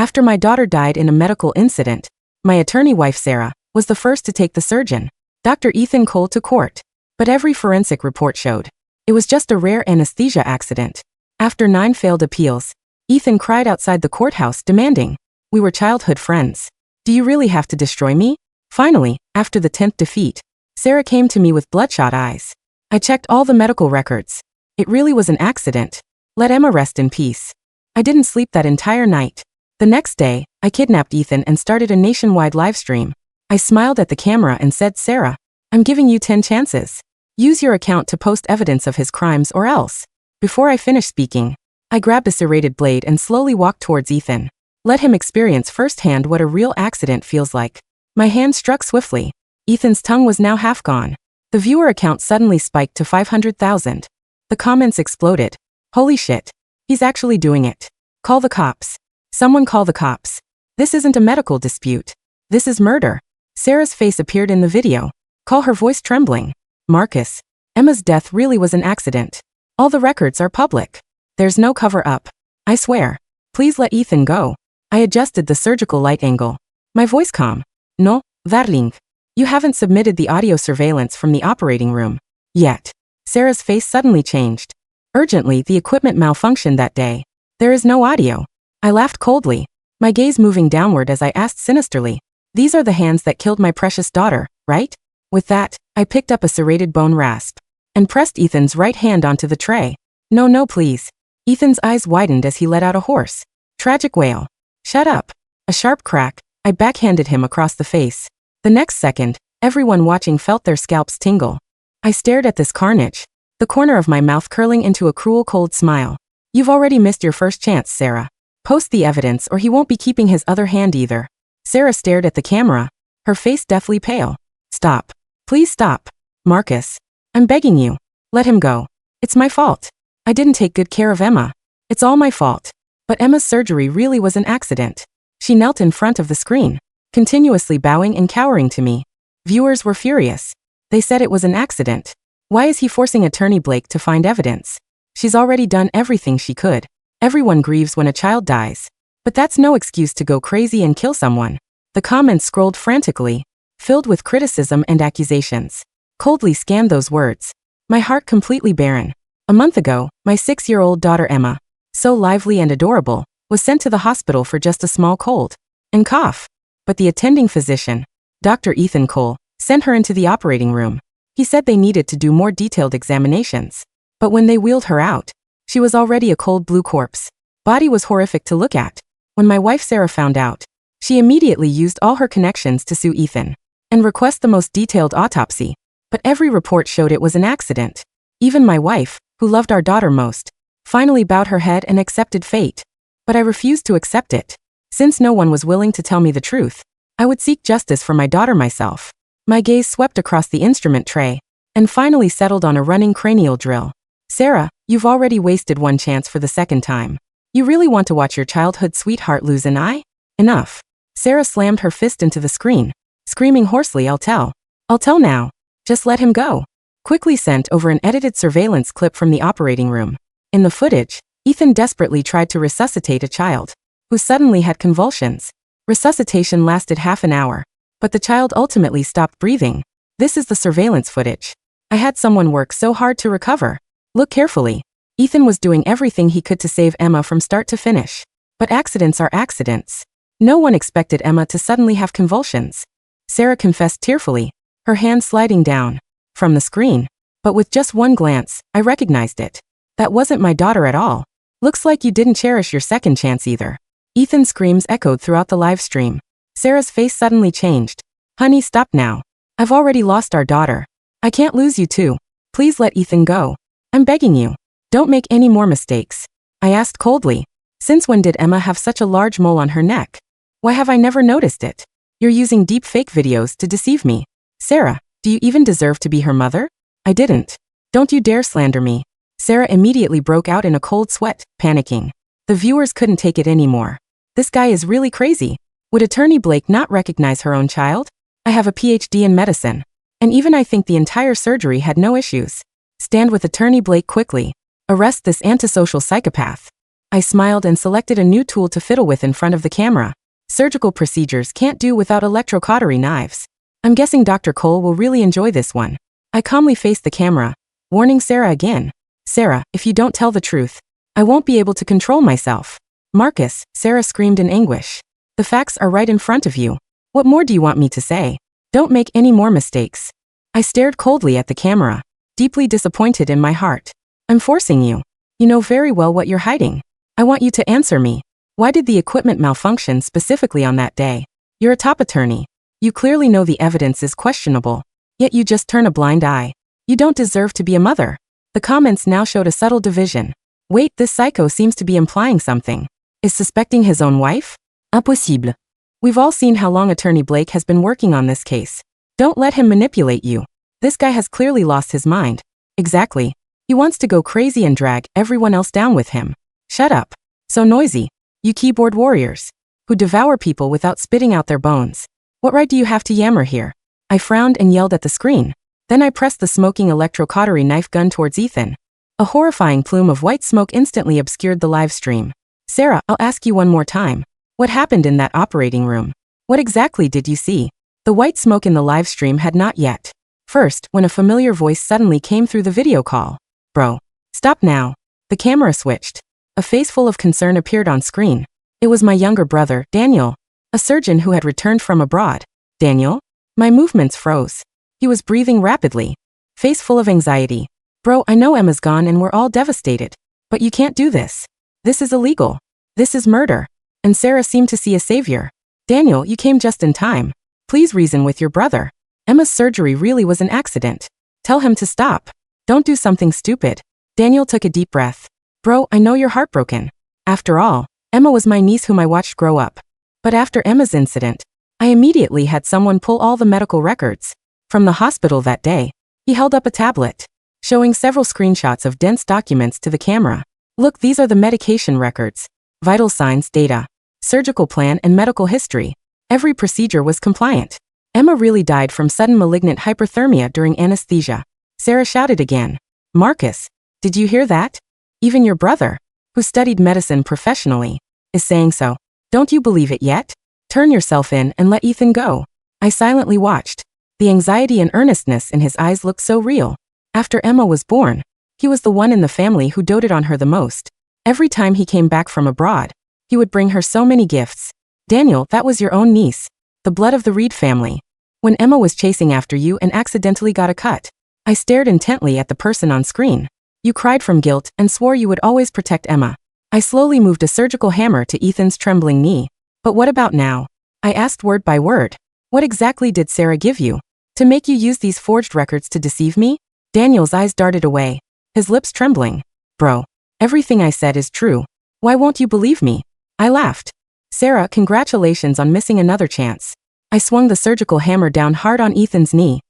After my daughter died in a medical incident, my attorney wife Sarah was the first to take the surgeon, Dr. Ethan Cole, to court. But every forensic report showed it was just a rare anesthesia accident. After 9 failed appeals, Ethan cried outside the courthouse demanding, "We were childhood friends. Do you really have to destroy me?" Finally, after the 10th defeat, Sarah came to me with bloodshot eyes. I checked all the medical records. It really was an accident. Let Emma rest in peace. I didn't sleep that entire night. The next day, I kidnapped Ethan and started a nationwide livestream. I smiled at the camera and said, "Sarah, I'm giving you 10 chances. Use your account to post evidence of his crimes or else." Before I finished speaking, I grabbed a serrated blade and slowly walked towards Ethan. Let him experience firsthand what a real accident feels like. My hand struck swiftly. Ethan's tongue was now half gone. The viewer account suddenly spiked to 500,000. The comments exploded. "Holy shit. He's actually doing it. Call the cops. Someone call the cops. This isn't a medical dispute. This is murder." Sarah's face appeared in the video. Call her voice trembling. "Marcus, Emma's death really was an accident. All the records are public. There's no cover-up. I swear. Please let Ethan go." I adjusted the surgical light angle. My voice calm. "No, darling. You haven't submitted the audio surveillance from the operating room yet." Sarah's face suddenly changed. "Urgently, the equipment malfunctioned that day. There is no audio." I laughed coldly, my gaze moving downward as I asked sinisterly, "These are the hands that killed my precious daughter, right?" With that, I picked up a serrated bone rasp and pressed Ethan's right hand onto the tray. "No, no, please." Ethan's eyes widened as he let out a hoarse, tragic wail. "Shut up." A sharp crack, I backhanded him across the face. The next second, everyone watching felt their scalps tingle. I stared at this carnage, the corner of my mouth curling into a cruel cold smile. "You've already missed your first chance, Sarah. Post the evidence or he won't be keeping his other hand either." Sarah stared at the camera, her face deathly pale. "Stop. Please stop. Marcus. I'm begging you. Let him go. It's my fault. I didn't take good care of Emma. It's all my fault." But Emma's surgery really was an accident. She knelt in front of the screen, continuously bowing and cowering to me. Viewers were furious. They said it was an accident. Why is he forcing Attorney Blake to find evidence? She's already done everything she could. Everyone grieves when a child dies. But that's no excuse to go crazy and kill someone. The comments scrolled frantically, filled with criticism and accusations. Coldly scanned those words. My heart completely barren. A month ago, my 6-year-old daughter Emma, so lively and adorable, was sent to the hospital for just a small cold and cough. But the attending physician, Dr. Ethan Cole, sent her into the operating room. He said they needed to do more detailed examinations. But when they wheeled her out, she was already a cold blue corpse. Body was horrific to look at. When my wife Sarah found out, she immediately used all her connections to sue Ethan and request the most detailed autopsy. But every report showed it was an accident. Even my wife, who loved our daughter most, finally bowed her head and accepted fate. But I refused to accept it. Since no one was willing to tell me the truth, I would seek justice for my daughter myself. My gaze swept across the instrument tray and finally settled on a running cranial drill. "Sarah, you've already wasted one chance for the second time. You really want to watch your childhood sweetheart lose an eye? Enough." Sarah slammed her fist into the screen, screaming hoarsely, I'll tell now. Just let him go." Quickly sent over an edited surveillance clip from the operating room. In the footage, Ethan desperately tried to resuscitate a child who suddenly had convulsions. Resuscitation lasted half an hour, but the child ultimately stopped breathing. This is the surveillance footage. I had someone work so hard to recover. Look carefully. Ethan was doing everything he could to save Emma from start to finish. But accidents are accidents. No one expected Emma to suddenly have convulsions. Sarah confessed tearfully, her hand sliding down from the screen. But with just one glance, I recognized it. That wasn't my daughter at all. "Looks like you didn't cherish your second chance either." Ethan's screams echoed throughout the live stream. Sarah's face suddenly changed. "Honey, stop now. I've already lost our daughter. I can't lose you too. Please let Ethan go. I'm begging you. Don't make any more mistakes." I asked coldly, "Since when did Emma have such a large mole on her neck? Why have I never noticed it? You're using deep fake videos to deceive me. Sarah, do you even deserve to be her mother?" "I didn't. Don't you dare slander me." Sarah immediately broke out in a cold sweat, panicking. The viewers couldn't take it anymore. This guy is really crazy. Would Attorney Blake not recognize her own child? I have a PhD in medicine. And even I think the entire surgery had no issues. Stand with Attorney Blake quickly. Arrest this antisocial psychopath. I smiled and selected a new tool to fiddle with in front of the camera. Surgical procedures can't do without electrocautery knives. I'm guessing Dr. Cole will really enjoy this one. I calmly faced the camera, warning Sarah again. Sarah, if you don't tell the truth, I won't be able to control myself. Marcus, Sarah screamed in anguish. The facts are right in front of you. What more do you want me to say? Don't make any more mistakes. I stared coldly at the camera, deeply disappointed in my heart. I'm forcing you. You know very well what you're hiding. I want you to answer me. Why did the equipment malfunction specifically on that day? You're a top attorney. You clearly know the evidence is questionable, yet you just turn a blind eye. You don't deserve to be a mother. The comments now showed a subtle division. Wait, this psycho seems to be implying something. Is suspecting his own wife? Impossible. We've all seen how long Attorney Blake has been working on this case. Don't let him manipulate you. This guy has clearly lost his mind. Exactly. He wants to go crazy and drag everyone else down with him. Shut up. So noisy. You keyboard warriors, who devour people without spitting out their bones. What right do you have to yammer here? I frowned and yelled at the screen. Then I pressed the smoking electrocautery knife gun towards Ethan. A horrifying plume of white smoke instantly obscured the live stream. Sarah, I'll ask you one more time. What happened in that operating room? What exactly did you see? The white smoke in the live stream had not yet. First, when a familiar voice suddenly came through the video call. Bro. Stop now. The camera switched. A face full of concern appeared on screen. It was my younger brother, Daniel, a surgeon who had returned from abroad. Daniel? My movements froze. He was breathing rapidly, face full of anxiety. Bro, I know Emma's gone and we're all devastated. But you can't do this. This is illegal. This is murder. And Sarah seemed to see a savior. Daniel, you came just in time. Please reason with your brother. Emma's surgery really was an accident. Tell him to stop. Don't do something stupid. Daniel took a deep breath. Bro, I know you're heartbroken. After all, Emma was my niece whom I watched grow up. But after Emma's incident, I immediately had someone pull all the medical records from the hospital that day. He held up a tablet, showing several screenshots of dense documents to the camera. Look, these are the medication records, vital signs data, surgical plan and medical history. Every procedure was compliant. Emma really died from sudden malignant hyperthermia during anesthesia. Sarah shouted again. Marcus, did you hear that? Even your brother, who studied medicine professionally, is saying so. Don't you believe it yet? Turn yourself in and let Ethan go. I silently watched. The anxiety and earnestness in his eyes looked so real. After Emma was born, he was the one in the family who doted on her the most. Every time he came back from abroad, he would bring her so many gifts. Daniel, that was your own niece, the blood of the Reed family. When Emma was chasing after you and accidentally got a cut, I stared intently at the person on screen. You cried from guilt and swore you would always protect Emma. I slowly moved a surgical hammer to Ethan's trembling knee. But what about now? I asked word by word. What exactly did Sarah give you? To make you use these forged records to deceive me? Daniel's eyes darted away, his lips trembling. Bro, everything I said is true. Why won't you believe me? I laughed. Sarah, congratulations on missing another chance. I swung the surgical hammer down hard on Ethan's knee.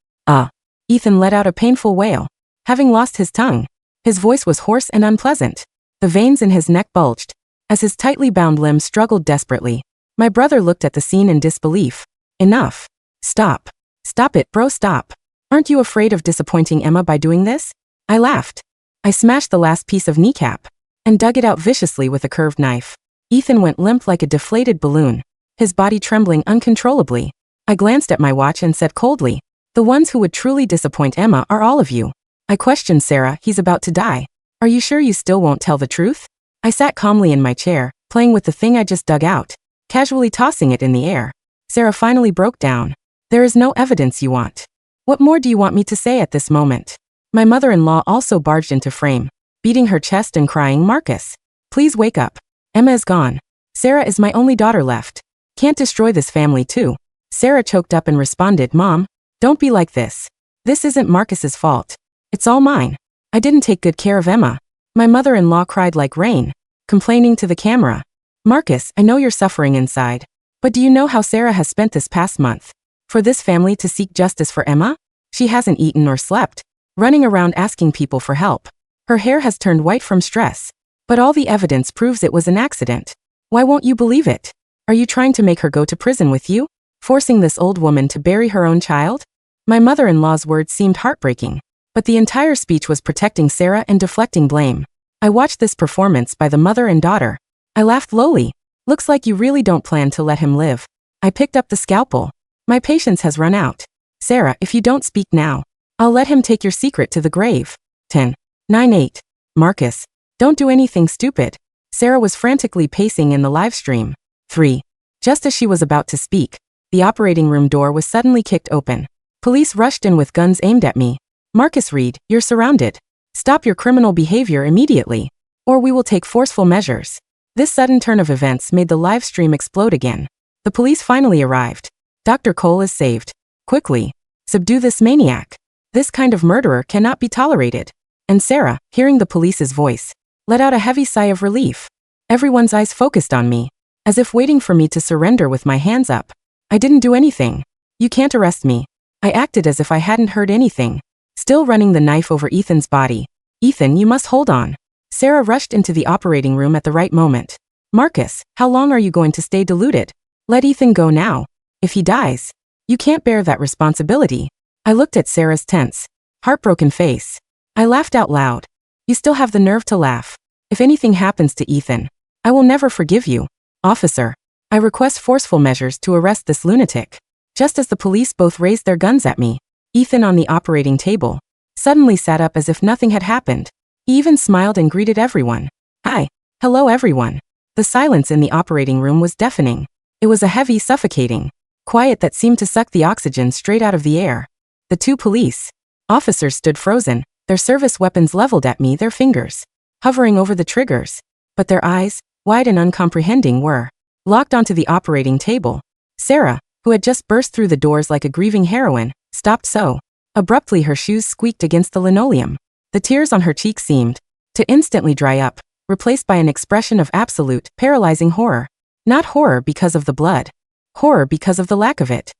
Ethan let out a painful wail, having lost his tongue. His voice was hoarse and unpleasant. The veins in his neck bulged, as his tightly bound limbs struggled desperately. My brother looked at the scene in disbelief. Enough. Stop. Stop it, bro, stop. Aren't you afraid of disappointing Emma by doing this? I laughed. I smashed the last piece of kneecap and dug it out viciously with a curved knife. Ethan went limp like a deflated balloon, his body trembling uncontrollably. I glanced at my watch and said coldly, the ones who would truly disappoint Emma are all of you. I questioned Sarah, he's about to die. Are you sure you still won't tell the truth? I sat calmly in my chair, playing with the thing I just dug out, casually tossing it in the air. Sarah finally broke down. There is no evidence you want. What more do you want me to say at this moment? My mother-in-law also barged into frame, beating her chest and crying, Marcus, please wake up. Emma is gone. Sarah is my only daughter left. Can't destroy this family too. Sarah choked up and responded, Mom, don't be like this. This isn't Marcus's fault. It's all mine. I didn't take good care of Emma. My mother-in-law cried like rain, complaining to the camera. Marcus, I know you're suffering inside. But do you know how Sarah has spent this past month? For this family to seek justice for Emma? She hasn't eaten or slept, running around asking people for help. Her hair has turned white from stress. But all the evidence proves it was an accident. Why won't you believe it? Are you trying to make her go to prison with you? Forcing this old woman to bury her own child? My mother-in-law's words seemed heartbreaking. But the entire speech was protecting Sarah and deflecting blame. I watched this performance by the mother and daughter. I laughed lowly. Looks like you really don't plan to let him live. I picked up the scalpel. My patience has run out. Sarah, if you don't speak now, I'll let him take your secret to the grave. 10. 9. 8. Marcus, don't do anything stupid. Sarah was frantically pacing in the live stream. 3. Just as she was about to speak, the operating room door was suddenly kicked open. Police rushed in with guns aimed at me. Marcus Reed, you're surrounded. Stop your criminal behavior immediately, or we will take forceful measures. This sudden turn of events made the live stream explode again. The police finally arrived. Dr. Cole is saved. Quickly, subdue this maniac. This kind of murderer cannot be tolerated. And Sarah, hearing the police's voice, let out a heavy sigh of relief. Everyone's eyes focused on me, as if waiting for me to surrender with my hands up. I didn't do anything. You can't arrest me. I acted as if I hadn't heard anything, still running the knife over Ethan's body. Ethan, you must hold on. Sarah rushed into the operating room at the right moment. Marcus, how long are you going to stay deluded? Let Ethan go now. If he dies, you can't bear that responsibility. I looked at Sarah's tense, heartbroken face. I laughed out loud. You still have the nerve to laugh. If anything happens to Ethan, I will never forgive you. Officer, I request forceful measures to arrest this lunatic. Just as the police both raised their guns at me, Ethan on the operating table suddenly sat up as if nothing had happened. He even smiled and greeted everyone. Hi. Hello everyone. The silence in the operating room was deafening. It was a heavy, suffocating quiet that seemed to suck the oxygen straight out of the air. The two police officers stood frozen, their service weapons leveled at me, their fingers hovering over the triggers. But their eyes, wide and uncomprehending, were locked onto the operating table. Sarah, who had just burst through the doors like a grieving heroine, stopped so abruptly her shoes squeaked against the linoleum. The tears on her cheeks seemed to instantly dry up, replaced by an expression of absolute, paralyzing horror. Not horror because of the blood. Horror because of the lack of it.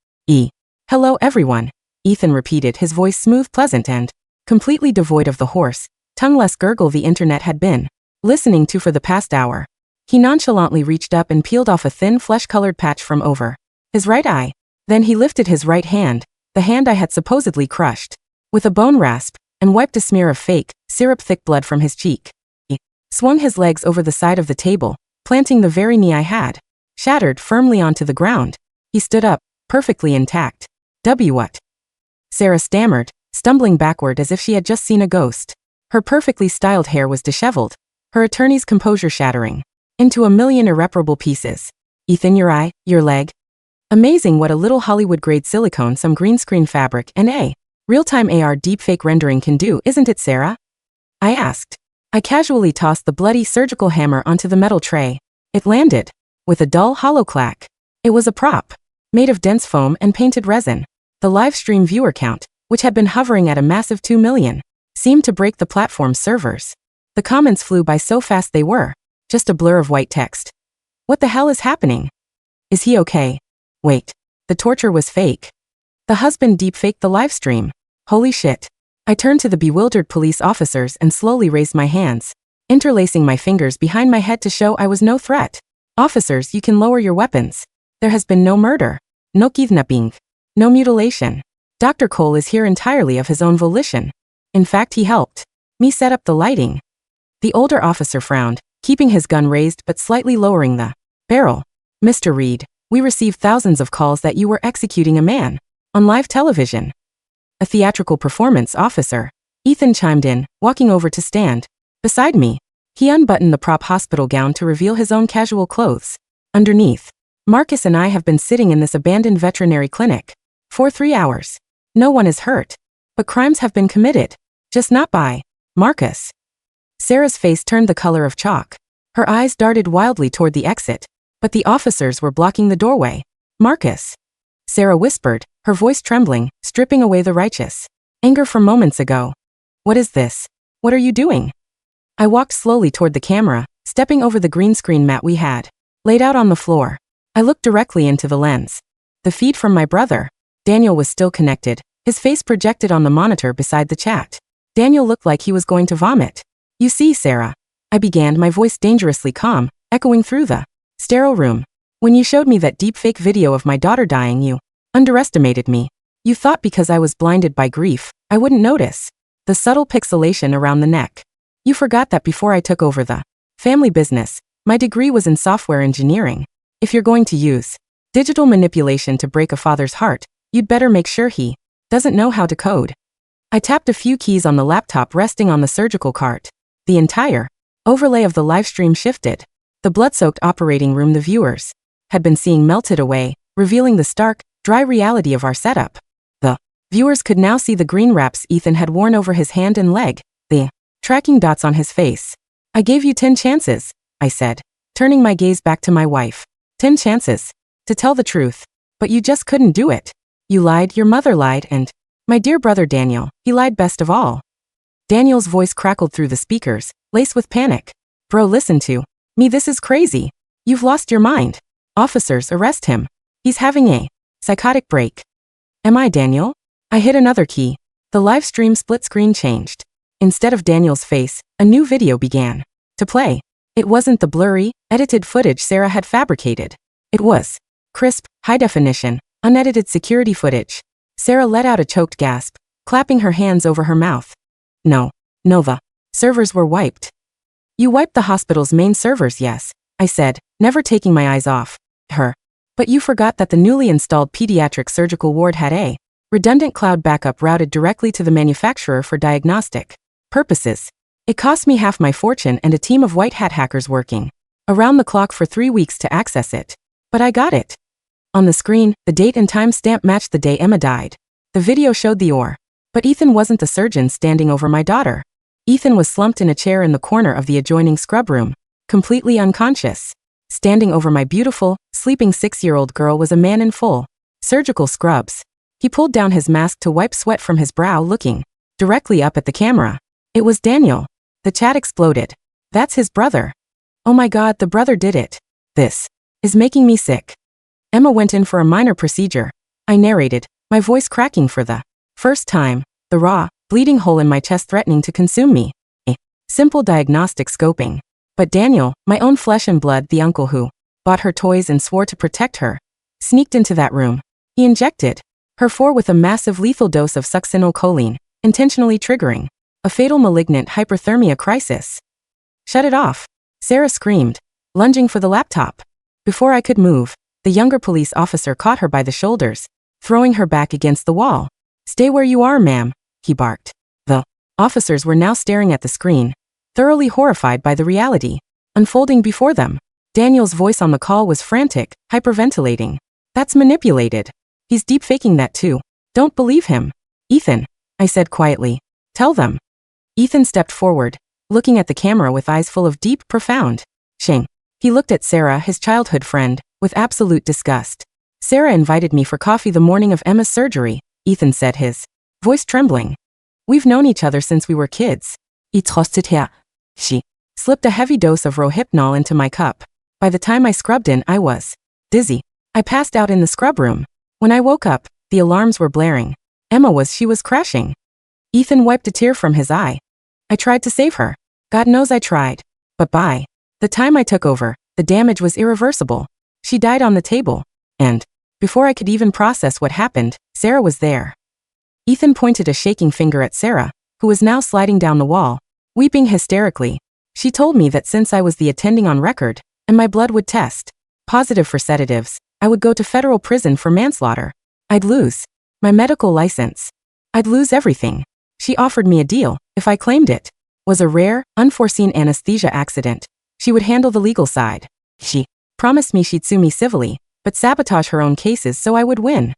Hello everyone, Ethan repeated, his voice smooth, pleasant, and completely devoid of the hoarse, tongueless gurgle the internet had been listening to for the past hour. He nonchalantly reached up and peeled off a thin, flesh-colored patch from over his right eye. Then he lifted his right hand, the hand I had supposedly crushed, with a bone rasp, and wiped a smear of fake, syrup-thick blood from his cheek. He swung his legs over the side of the table, planting the very knee I had shattered firmly onto the ground. He stood up, perfectly intact. What? Sarah stammered, stumbling backward as if she had just seen a ghost. Her perfectly styled hair was disheveled, her attorney's composure shattering into a million irreparable pieces. Ethan, your eye, your leg. Amazing what a little Hollywood-grade silicone, some green screen fabric, and a real-time AR deepfake rendering can do, isn't it, Sarah? I asked. I casually tossed the bloody surgical hammer onto the metal tray. It landed with a dull, hollow clack. It was a prop, made of dense foam and painted resin. The live stream viewer count, which had been hovering at a massive 2 million, seemed to break the platform's servers. The comments flew by so fast they were just a blur of white text. What the hell is happening? Is he okay? Wait, the torture was fake. The husband deepfaked the live stream. Holy shit. I turned to the bewildered police officers and slowly raised my hands, interlacing my fingers behind my head to show I was no threat. Officers, you can lower your weapons. There has been no murder, no kidnapping, no mutilation. Dr. Cole is here entirely of his own volition. In fact, he helped me set up the lighting. The older officer frowned, keeping his gun raised but slightly lowering the barrel. Mr. Reed, we received thousands of calls that you were executing a man on live television. A theatrical performance, officer. Ethan chimed in, walking over to stand beside me. He unbuttoned the prop hospital gown to reveal his own casual clothes. Underneath, Marcus and I have been sitting in this abandoned veterinary clinic for 3 hours. No one is hurt, but crimes have been committed, just not by Marcus. Sarah's face turned the color of chalk. Her eyes darted wildly toward the exit, but the officers were blocking the doorway. Marcus, Sarah whispered, her voice trembling, stripping away the righteous anger from moments ago. What is this? What are you doing? I walked slowly toward the camera, stepping over the green screen mat we had laid out on the floor. I looked directly into the lens. The feed from my brother, Daniel, was still connected, his face projected on the monitor beside the chat. Daniel looked like he was going to vomit. You see, Sarah, I began, my voice dangerously calm, echoing through the sterile room. When you showed me that deepfake video of my daughter dying, you underestimated me. You thought because I was blinded by grief, I wouldn't notice the subtle pixelation around the neck, You forgot that before I took over the family business, my degree was in software engineering. If you're going to use digital manipulation to break a father's heart, you'd better make sure he doesn't know how to code. I tapped a few keys on the laptop resting on the surgical cart. The entire overlay of the livestream shifted. The blood-soaked operating room the viewers had been seeing melted away, revealing the stark, dry reality of our setup. The viewers could now see the green wraps Ethan had worn over his hand and leg, the tracking dots on his face. I gave you 10 chances, I said, turning my gaze back to my wife. 10 chances to tell the truth. But you just couldn't do it. You lied, your mother lied, and my dear brother Daniel, he lied best of all. Daniel's voice crackled through the speakers, laced with panic. Bro, listen to me, this is crazy. You've lost your mind. Officers, arrest him. He's having a psychotic break. Am I Daniel? I hit another key. The live stream split screen changed. Instead of Daniel's face, a new video began to play. It wasn't the blurry, edited footage Sarah had fabricated. It was crisp, high-definition, unedited security footage. Sarah let out a choked gasp, clapping her hands over her mouth. No, the servers were wiped. You wiped the hospital's main servers, yes, I said, never taking my eyes off her. But you forgot that the newly installed pediatric surgical ward had a redundant cloud backup routed directly to the manufacturer for diagnostic purposes. It cost me half my fortune and a team of white hat hackers working around the clock for 3 weeks to access it. But I got it. On the screen, the date and time stamp matched the day Emma died. The video showed the OR. But Ethan wasn't the surgeon standing over my daughter. Ethan was slumped in a chair in the corner of the adjoining scrub room, completely unconscious. Standing over my beautiful, sleeping 6-year-old girl was a man in full surgical scrubs. He pulled down his mask to wipe sweat from his brow, looking directly up at the camera. It was Daniel. The chat exploded. That's his brother. Oh my God, the brother did it. This is making me sick. Emma went in for a minor procedure. I narrated, my voice cracking for the first time, the raw, bleeding hole in my chest threatening to consume me. A simple diagnostic scoping. But Daniel, my own flesh and blood, the uncle who bought her toys and swore to protect her, sneaked into that room. He injected her with a massive lethal dose of succinylcholine, intentionally triggering a fatal malignant hyperthermia crisis. Shut it off, Sarah screamed, lunging for the laptop. Before I could move, the younger police officer caught her by the shoulders, throwing her back against the wall. Stay where you are, ma'am, he barked. The officers were now staring at the screen, thoroughly horrified by the reality unfolding before them. Daniel's voice on the call was frantic, hyperventilating. That's manipulated. He's deep-faking that too. Don't believe him. Ethan, I said quietly. Tell them. Ethan stepped forward, looking at the camera with eyes full of deep, profound shame. He looked at Sarah, his childhood friend, with absolute disgust. Sarah invited me for coffee the morning of Emma's surgery, Ethan said, his voice trembling. We've known each other since we were kids. I trusted her. She slipped a heavy dose of Rohypnol into my cup. By the time I scrubbed in, I was dizzy. I passed out in the scrub room. When I woke up, the alarms were blaring. She was crashing. Ethan wiped a tear from his eye. I tried to save her. God knows I tried. But by the time I took over, the damage was irreversible. She died on the table. And before I could even process what happened, Sarah was there. Ethan pointed a shaking finger at Sarah, who was now sliding down the wall, weeping hysterically. She told me that since I was the attending on record, and my blood would test positive for sedatives, I would go to federal prison for manslaughter. I'd lose my medical license. I'd lose everything. She offered me a deal, if I claimed it was a rare, unforeseen anesthesia accident. She would handle the legal side. She promised me she'd sue me civilly, but sabotage her own cases so I would win.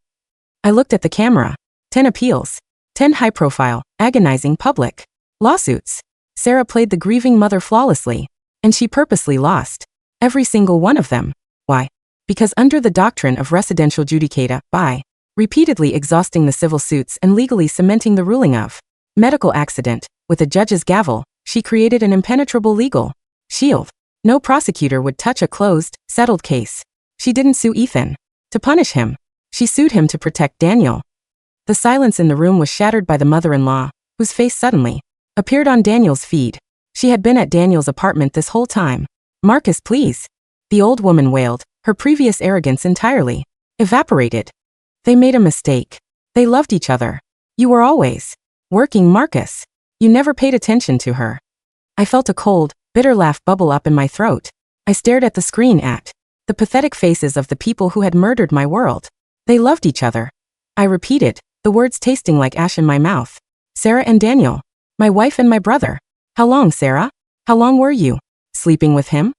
I looked at the camera. 10 appeals. 10 high-profile, agonizing public lawsuits. Sarah played the grieving mother flawlessly, and she purposely lost every single one of them. Why? Because under the doctrine of residential judicata, by repeatedly exhausting the civil suits and legally cementing the ruling of medical accident with a judge's gavel, she created an impenetrable legal shield. No prosecutor would touch a closed, settled case. She didn't sue Ethan to punish him. She sued him to protect Daniel. The silence in the room was shattered by the mother-in-law, whose face suddenly appeared on Daniel's feed. She had been at Daniel's apartment this whole time. Marcus, please. The old woman wailed, her previous arrogance entirely evaporated. They made a mistake. They loved each other. You were always working, Marcus. You never paid attention to her. I felt a cold, bitter laugh bubble up in my throat. I stared at the screen at the pathetic faces of the people who had murdered my world. They loved each other. I repeated, the words tasting like ash in my mouth. Sarah and Daniel. My wife and my brother. How long, Sarah? How long were you sleeping with him?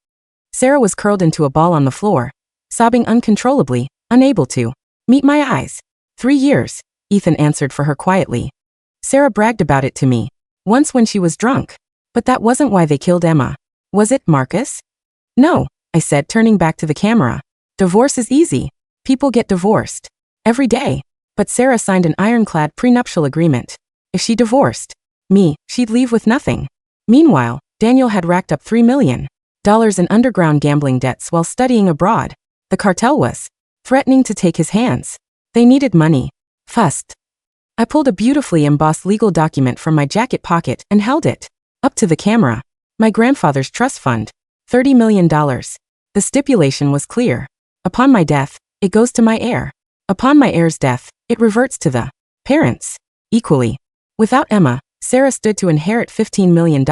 Sarah was curled into a ball on the floor, sobbing uncontrollably, unable to meet my eyes. 3 years, Ethan answered for her quietly. Sarah bragged about it to me, once when she was drunk. But that wasn't why they killed Emma. Was it, Marcus? No, I said, turning back to the camera. Divorce is easy. People get divorced every day. But Sarah signed an ironclad prenuptial agreement. If she divorced me, she'd leave with nothing. Meanwhile, Daniel had racked up $3 million in underground gambling debts while studying abroad. The cartel was threatening to take his hands. They needed money. Fast. I pulled a beautifully embossed legal document from my jacket pocket and held it up to the camera. My grandfather's trust fund. $30 million. The stipulation was clear. Upon my death, it goes to my heir. Upon my heir's death, it reverts to the parents equally. Without Emma, Sarah stood to inherit $15 million.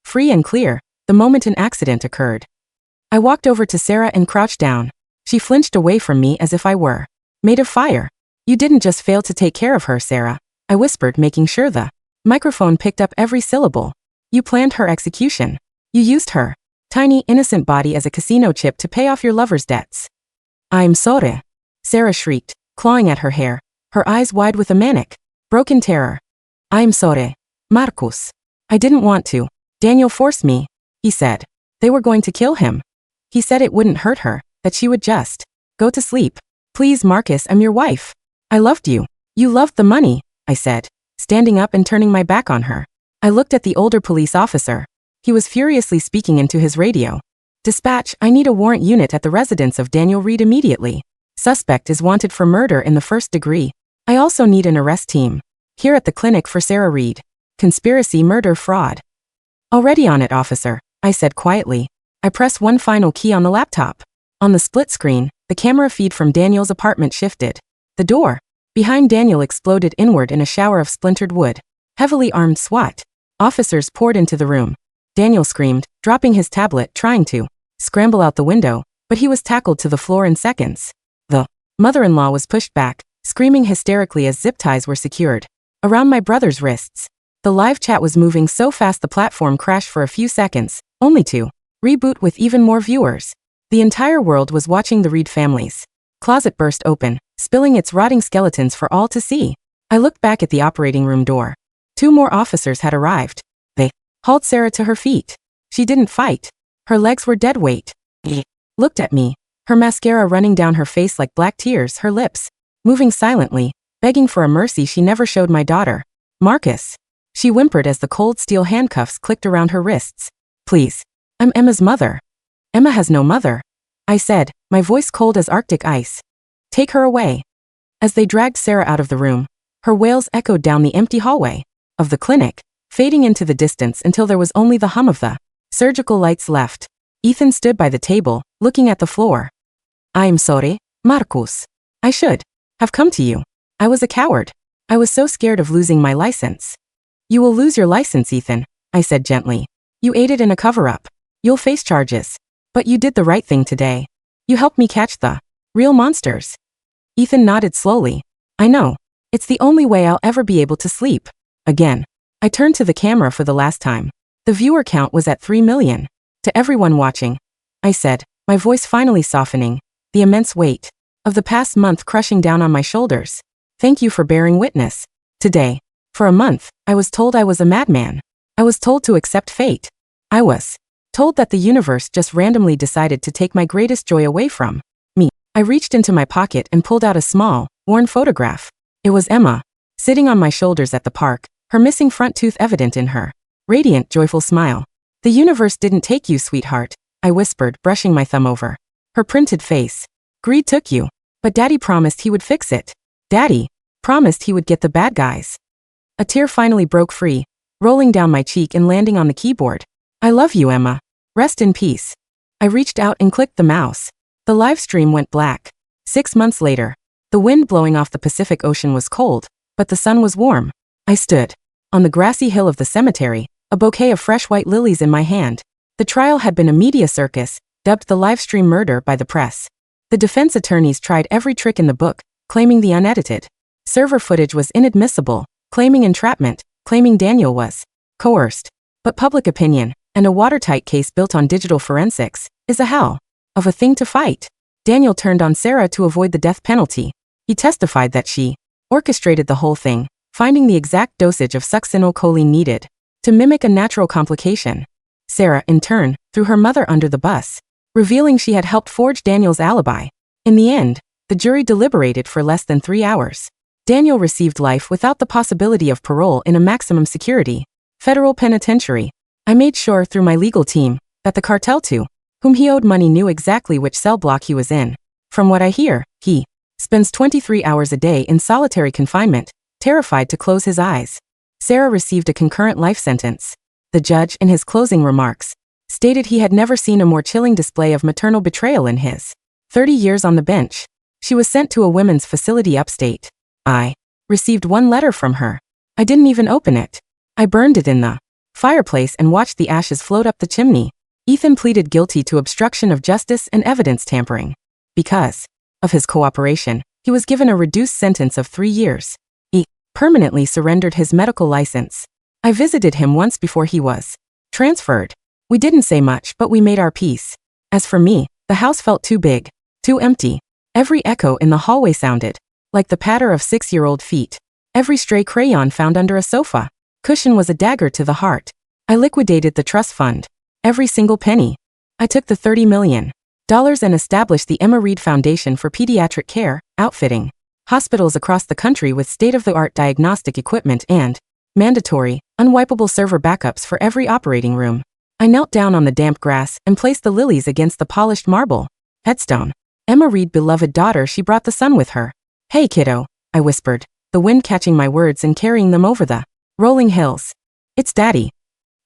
Free and clear, the moment an accident occurred. I walked over to Sarah and crouched down. She flinched away from me as if I were made of fire. You didn't just fail to take care of her, Sarah, I whispered, making sure the microphone picked up every syllable. You planned her execution. You used her tiny, innocent body as a casino chip to pay off your lover's debts. I'm sorry, Sarah shrieked, clawing at her hair, her eyes wide with a manic, broken terror. I'm sorry, Marcus. I didn't want to. Daniel forced me, he said. They were going to kill him. He said it wouldn't hurt her, that she would just go to sleep. Please, Marcus, I'm your wife. I loved you. You loved the money, I said, standing up and turning my back on her. I looked at the older police officer. He was furiously speaking into his radio. Dispatch, I need a warrant unit at the residence of Daniel Reed immediately. Suspect is wanted for murder in the 1st degree. I also need an arrest team here at the clinic for Sarah Reed. Conspiracy, murder, fraud. Already on it, officer, I said quietly. I pressed one final key on the laptop. On the split screen, the camera feed from Daniel's apartment shifted. The door behind Daniel exploded inward in a shower of splintered wood. Heavily armed SWAT officers poured into the room. Daniel screamed, dropping his tablet, trying to scramble out the window, but he was tackled to the floor in seconds. The mother-in-law was pushed back, screaming hysterically as zip ties were secured around my brother's wrists. The live chat was moving so fast the platform crashed for a few seconds, only to reboot with even more viewers. The entire world was watching the Reed family's closet burst open, spilling its rotting skeletons for all to see. I looked back at the operating room door. 2 more officers had arrived. They hauled Sarah to her feet. She didn't fight. Her legs were dead weight. Looked at me, her mascara running down her face like black tears, her lips moving silently, begging for a mercy she never showed my daughter. Marcus. She whimpered as the cold steel handcuffs clicked around her wrists. Please. I'm Emma's mother. Emma has no mother, I said, my voice cold as Arctic ice. Take her away. As they dragged Sarah out of the room, her wails echoed down the empty hallway of the clinic, fading into the distance until there was only the hum of the surgical lights left. Ethan stood by the table, looking at the floor. I'm sorry, Marcus. I should have come to you. I was a coward. I was so scared of losing my license. You will lose your license, Ethan, I said gently. You aided in a cover-up. You'll face charges. But you did the right thing today. You helped me catch the real monsters. Ethan nodded slowly. I know. It's the only way I'll ever be able to sleep again. I turned to the camera for the last time. The viewer count was at 3 million. To everyone watching, I said, my voice finally softening, the immense weight of the past month crushing down on my shoulders. Thank you for bearing witness. Today, for a month, I was told I was a madman. I was told to accept fate. I was told that the universe just randomly decided to take my greatest joy away from me. I reached into my pocket and pulled out a small, worn photograph. It was Emma, sitting on my shoulders at the park, her missing front tooth evident in her radiant, joyful smile. The universe didn't take you, sweetheart, I whispered, brushing my thumb over her printed face. Greed took you. But Daddy promised he would fix it. Daddy promised he would get the bad guys. A tear finally broke free, rolling down my cheek and landing on the keyboard. I love you, Emma. Rest in peace. I reached out and clicked the mouse. The live stream went black. 6 months later, the wind blowing off the Pacific Ocean was cold, but the sun was warm. I stood on the grassy hill of the cemetery, a bouquet of fresh white lilies in my hand. The trial had been a media circus, dubbed the livestream murder by the press. The defense attorneys tried every trick in the book, claiming the unedited server footage was inadmissible, claiming entrapment, claiming Daniel was coerced. But public opinion, and a watertight case built on digital forensics, is a hell of a thing to fight. Daniel turned on Sarah to avoid the death penalty. He testified that she orchestrated the whole thing, finding the exact dosage of succinylcholine needed to mimic a natural complication. Sarah, in turn, threw her mother under the bus, revealing she had helped forge Daniel's alibi. In the end, the jury deliberated for less than 3 hours. Daniel received life without the possibility of parole in a maximum security federal penitentiary. I made sure through my legal team that the cartel to whom he owed money knew exactly which cell block he was in. From what I hear, he spends 23 hours a day in solitary confinement, terrified to close his eyes. Sarah received a concurrent life sentence. The judge, in his closing remarks, stated he had never seen a more chilling display of maternal betrayal in his 30 years on the bench. She was sent to a women's facility upstate. I received one letter from her. I didn't even open it. I burned it in the fireplace and watched the ashes float up the chimney. Ethan pleaded guilty to obstruction of justice and evidence tampering. Because of his cooperation, he was given a reduced sentence of 3 years. He permanently surrendered his medical license. I visited him once before he was transferred. We didn't say much, but we made our peace. As for me, the house felt too big, too empty. Every echo in the hallway sounded like the patter of 6-year-old feet. Every stray crayon found under a sofa cushion was a dagger to the heart. I liquidated the trust fund. Every single penny. I took the $30 million and established the Emma Reed Foundation for Pediatric Care, outfitting hospitals across the country with state-of-the-art diagnostic equipment and mandatory, unwipeable server backups for every operating room. I knelt down on the damp grass and placed the lilies against the polished marble headstone. Emma Reed, beloved daughter, she brought the sun with her. Hey kiddo, I whispered, the wind catching my words and carrying them over the rolling hills. It's Daddy.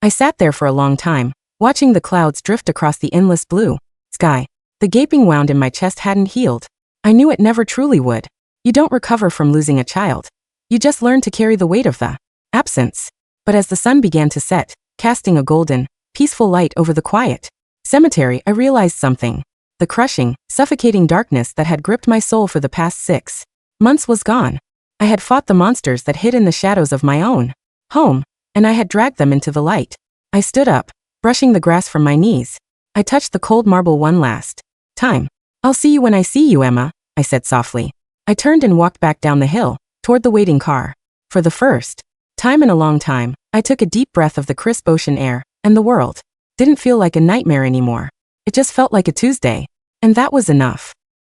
I sat there for a long time, watching the clouds drift across the endless blue sky. The gaping wound in my chest hadn't healed. I knew it never truly would. You don't recover from losing a child. You just learn to carry the weight of the absence. But as the sun began to set, casting a golden, peaceful light over the quiet cemetery, I realized something. The crushing, suffocating darkness that had gripped my soul for the past 6 months was gone. I had fought the monsters that hid in the shadows of my own home, and I had dragged them into the light. I stood up, brushing the grass from my knees. I touched the cold marble one last time. I'll see you when I see you, Emma, I said softly. I turned and walked back down the hill, toward the waiting car. For the first time in a long time, I took a deep breath of the crisp ocean air, and the world didn't feel like a nightmare anymore. It just felt like a Tuesday. And that was enough.